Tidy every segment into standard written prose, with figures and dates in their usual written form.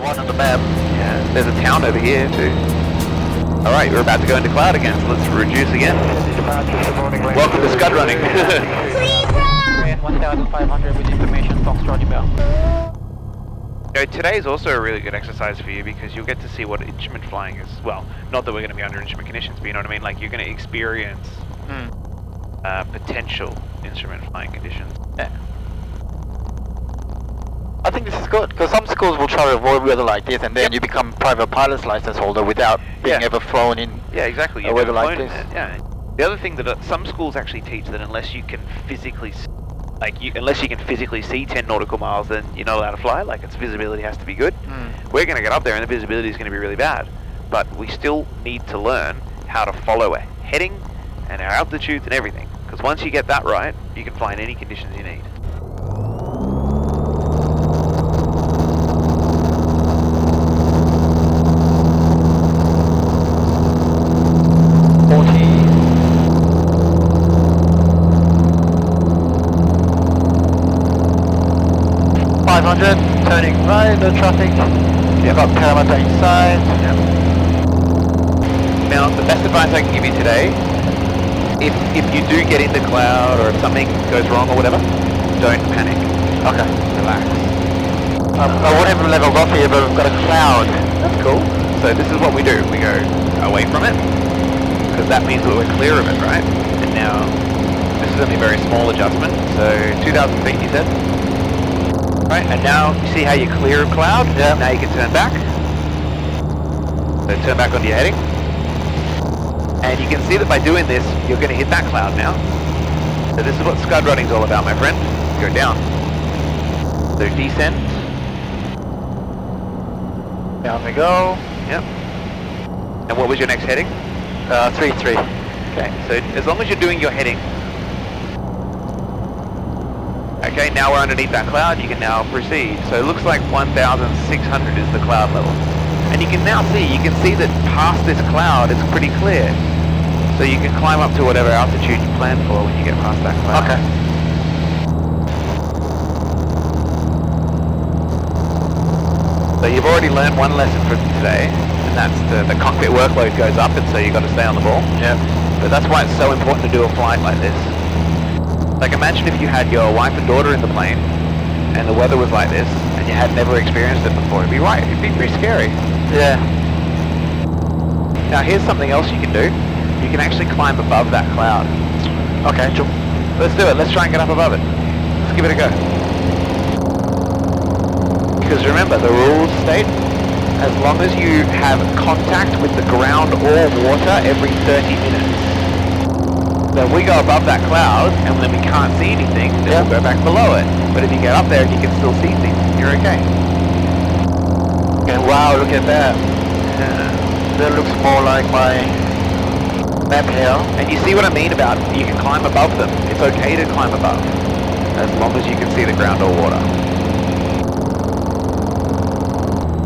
one on the map. Yeah, there's a town over here too. Alright, we're about to go into cloud again, so let's reduce again. Welcome to Scud Running. 1,500 with information, Foxtrot Bell. Today is also a really good exercise for you because you'll get to see what instrument flying is. Well, not that we're going to be under instrument conditions, but you know what I mean? Like, you're going to experience potential instrument flying conditions. Yeah. I think this is good, because some schools will try to avoid weather like this, and then you become private pilot's license holder without being ever flown in exactly. a weather like this. Yeah. The other thing that some schools actually teach that unless you can physically see 10 nautical miles, then you're not allowed to fly. Like, its visibility has to be good. We're going to get up there and the visibility is going to be really bad, but we still need to learn how to follow a heading and our altitudes and everything, because once you get that right, you can fly in any conditions you need. Turning right, no traffic. You've got parameter inside. Yep. Now, the best advice I can give you today, if you do get into cloud or if something goes wrong or whatever, don't panic. Okay. Relax. I wouldn't have leveled off here, but we've got a cloud. That's cool. So this is what we do. We go away from it, because that means that we're clear of it, right? And now, this is only a very small adjustment. So 2,000 feet, you said? Right, and now you see how you're clear of cloud? Yeah. Now you can turn back. So turn back onto your heading. And you can see that by doing this, you're going to hit that cloud now. So this is what Scud Running is all about, my friend. Go down. So descend. Down we go. Yep. And what was your next heading? 3-3. Okay, so as long as you're doing your heading. Okay, now we're underneath that cloud, you can now proceed. So it looks like 1,600 is the cloud level. And you can now see, that past this cloud it's pretty clear. So you can climb up to whatever altitude you plan for when you get past that cloud. Okay. So you've already learned one lesson for today, and that's the cockpit workload goes up, and so you've got to stay on the ball. Yeah. But that's why it's so important to do a flight like this. Like, imagine if you had your wife and daughter in the plane, and the weather was like this, and you had never experienced it before. It'd be pretty scary. Yeah. Now here's something else you can do. You can actually climb above that cloud. Okay, sure. Let's do it. Let's try and get up above it. Let's give it a go. Because remember, the rules state, as long as you have contact with the ground or water every 30 minutes. So if we go above that cloud, and then we can't see anything, then we'll go back below it. But if you get up there and you can still see things, you're okay. Okay, wow, look at that. That looks more like my map here. And you see what I mean about you can climb above them. It's okay to climb above, as long as you can see the ground or water.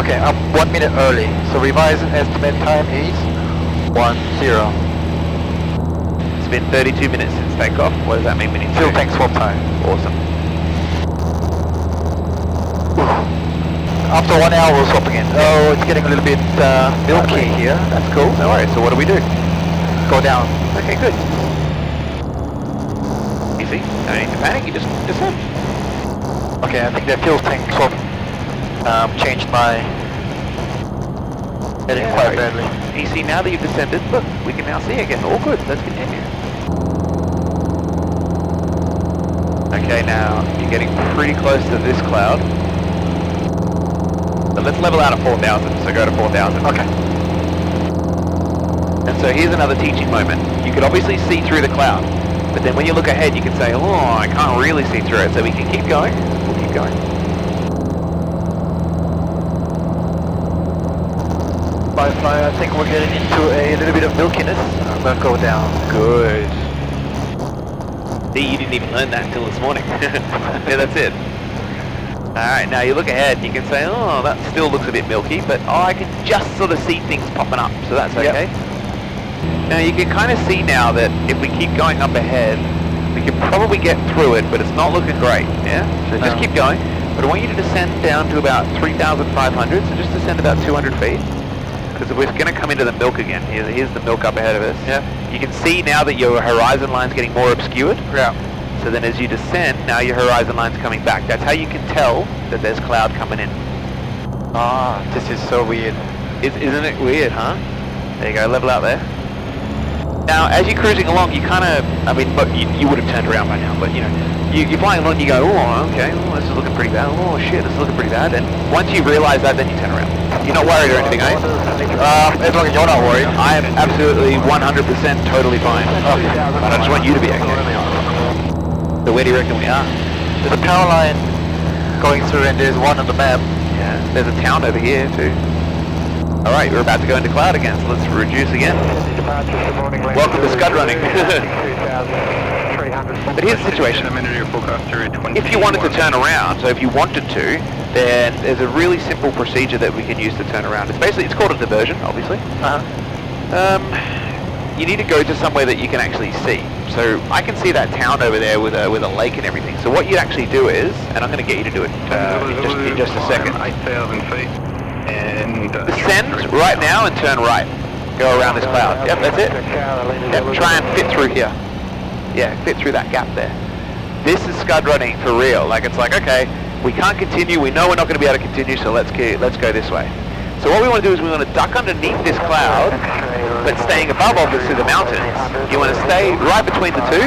Okay, I'm 1 minute early. So revised estimate time is 10. It's been 32 minutes since takeoff. What does that mean? Fuel tank swap time. Awesome. After 1 hour we'll swap again. Oh, it's getting a little bit milky here. That's cool. No worries. So what do we do? Go down. Okay, good. Easy. No need to panic. You just descend. Okay, I think the fuel tank swap changed my heading quite badly. You see, now that you've descended, look, we can now see again. All good. Let's continue. Okay, now you're getting pretty close to this cloud. So let's level out at 4,000. So go to 4,000. Okay. And so here's another teaching moment. You could obviously see through the cloud, but then when you look ahead, you can say, oh, I can't really see through it. So we can keep going. We'll keep going. Firefly, I think we're getting into a little bit of milkiness. I'm gonna go down. Good. See, you didn't even learn that until this morning. Yeah, that's it. Alright, now you look ahead, you can say, oh, that still looks a bit milky, but I can just sort of see things popping up, so that's okay. Yep. Now you can kind of see now that if we keep going up ahead, we can probably get through it, but it's not looking great, yeah? So just keep going. But I want you to descend down to about 3,500, so just descend about 200 feet. Because we're going to come into the milk again. Here's the milk up ahead of us. Yeah. You can see now that your horizon line's getting more obscured. Yeah. So then as you descend, now your horizon line's coming back. That's how you can tell that there's cloud coming in. Ah, this is so weird. Isn't it weird, huh? There you go, level out there. Now, as you're cruising along, you kind of, I mean, you would have turned around by now, but you know, you're flying along, you go, oh, okay, well, this is looking pretty bad. Oh, shit, this is looking pretty bad. And once you realize that, then you turn around. You're not worried or anything, eh? As long as you're not worried. I am absolutely 100% totally fine. Okay. But I just want you to be okay. So where do you reckon we are? There's a power line going through and there's one on the map. Yeah, there's a town over here too. Alright, we're about to go into cloud again, so let's reduce again. Welcome to Scud Running. But here's the situation. If you wanted to turn around, so if you wanted to, then there's a really simple procedure that we can use to turn around. It's called a diversion, obviously. You need to go to somewhere that you can actually see. So I can see that town over there with a lake and everything. So what you'd actually do is, and I'm going to get you to do it in just a second. 8,000 feet. And Descend right now and turn right. Go around this cloud. Yep, that's it. Yep, try and fit through here. Yeah, fit through that gap there. This is Scud Running for real. Like, it's like, okay, we can't continue. We know we're not going to be able to continue, so let's go this way. So what we want to do is we want to duck underneath this cloud, but staying above obviously the mountains. You want to stay right between the two,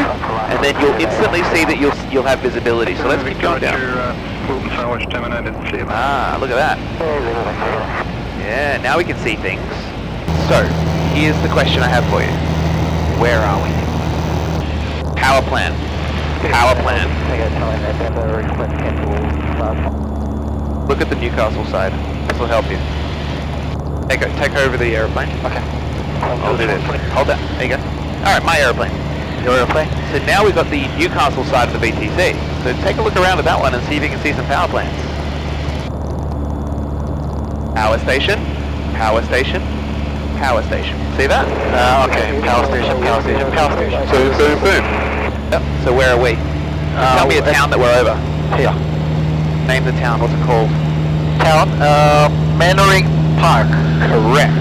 and then you'll instantly see that you'll have visibility. So let's keep going down. Ah, look at that. Yeah, now we can see things. So, here's the question I have for you. Where are we? Power plan. Power plan. Look at the Newcastle side. This will help you. Take over the aeroplane. Okay. I'll do this. Hold that. There you go. Alright, my aeroplane. Your airplane? So now we've got the Newcastle side of the BTC. So take a look around at that one and see if you can see some power plants. Power station, power station, power station. See that? Okay. Power station, power station, power station. Boom, boom, boom. Yep. So where are we? Tell me a town that we're over. Here. Name the town. What's it called? Town, Mannering Park. Correct.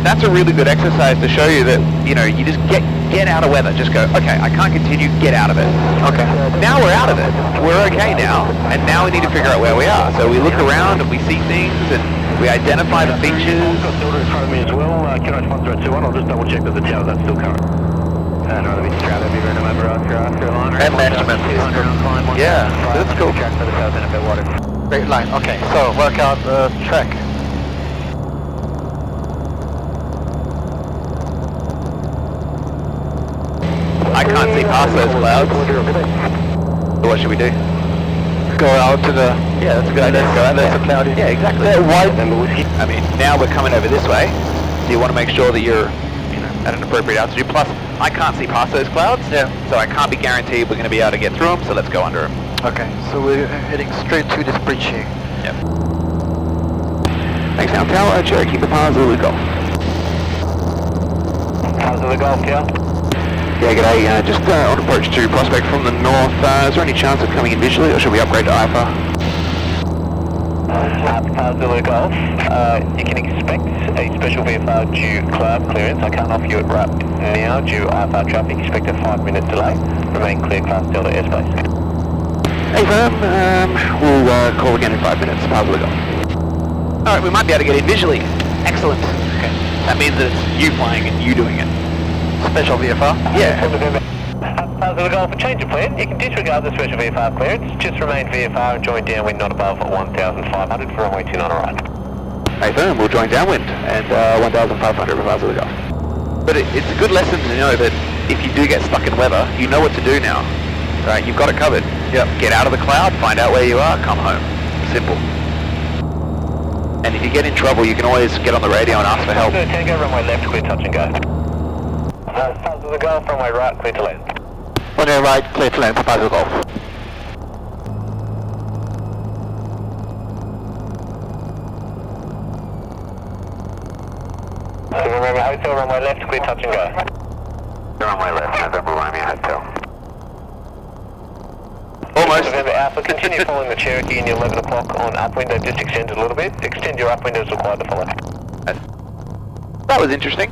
That's a really good exercise to show you that, you know, you just get out of weather. Just go, okay, I can't continue, get out of it. Okay. Now we're out of it. We're okay now. And now we need to figure out where we are. So we look around and we see things and we identify the features. I've got filter in front of me as well. Kilo 1021, I'll just double check that the tower that's still current. And management. Yeah, so that's cool. Great line. Okay, so work out the track. I can't see past those clouds. So what should we do? Go out to the... Yeah, that's a good idea. Go out there. It's a cloudy. Yeah, exactly. I mean, now we're coming over this way, so you want to make sure that you're, you know, at an appropriate altitude. Plus, I can't see past those clouds, Yeah. so I can't be guaranteed we're going to be able to get through them, so let's go under them. Okay, so we're heading straight to this bridge here. Yep. Thanks now, Tower. Cherokee Papa Zulu Golf. Zulu Golf, yeah? Yeah, g'day. Just on approach to Prospect from the north. Is there any chance of coming in visually, or should we upgrade to IFR? Zulu Golf, you can expect a special VFR due cloud clearance. I can't offer you it right now due IFR traffic. Expect a 5-minute delay. Remain clear, class Delta airspace. Hey firm, we'll call again in 5 minutes. Zulu Golf. Alright, we might be able to get in visually. Excellent. Okay. That means that it's you flying and you doing it. Special VFR? Yeah. Zulu Golf, for change of plan, you can disregard the special VFR clearance. Just remain VFR and join downwind not above 1,500 for runway 29 alright. Hey firm, we'll join downwind and 1,500 with Zulu Golf. But it's a good lesson to know that if you do get stuck in weather, you know what to do now. Right, you've got it covered. Yep. Get out of the cloud, find out where you are, come home. Simple. And if you get in trouble, you can always get on the radio and ask for help. Tango, runway left, clear touch and go. Zulu Golf, runway right, clear to land. Runway right, clear to land, Zulu Golf. November Hotel, runway left, clear touch and go. Runway left, November Romeo Hotel. Almost. November Alpha, continue following the Cherokee in your 11 o'clock on up window, just extend it a little bit. Extend your up window as required to follow. That was interesting.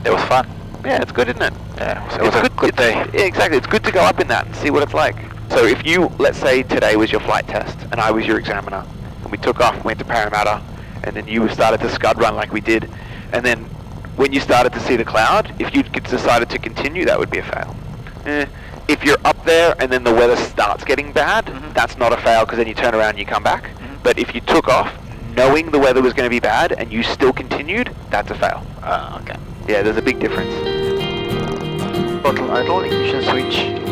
It was fun. Yeah, it's good, isn't it? Yeah, it was a good day. Yeah, exactly. It's good to go up in that and see what it's like. So if you, let's say today was your flight test and I was your examiner, and we took off, went to Parramatta, and then you started to scud run like we did, and then when you started to see the cloud, if you decided to continue, that would be a fail. If you're up there and then the weather starts getting bad, that's not a fail because then you turn around and you come back. But if you took off knowing the weather was going to be bad and you still continued, that's a fail. Okay. Yeah, there's a big difference. Throttle idle, ignition switch.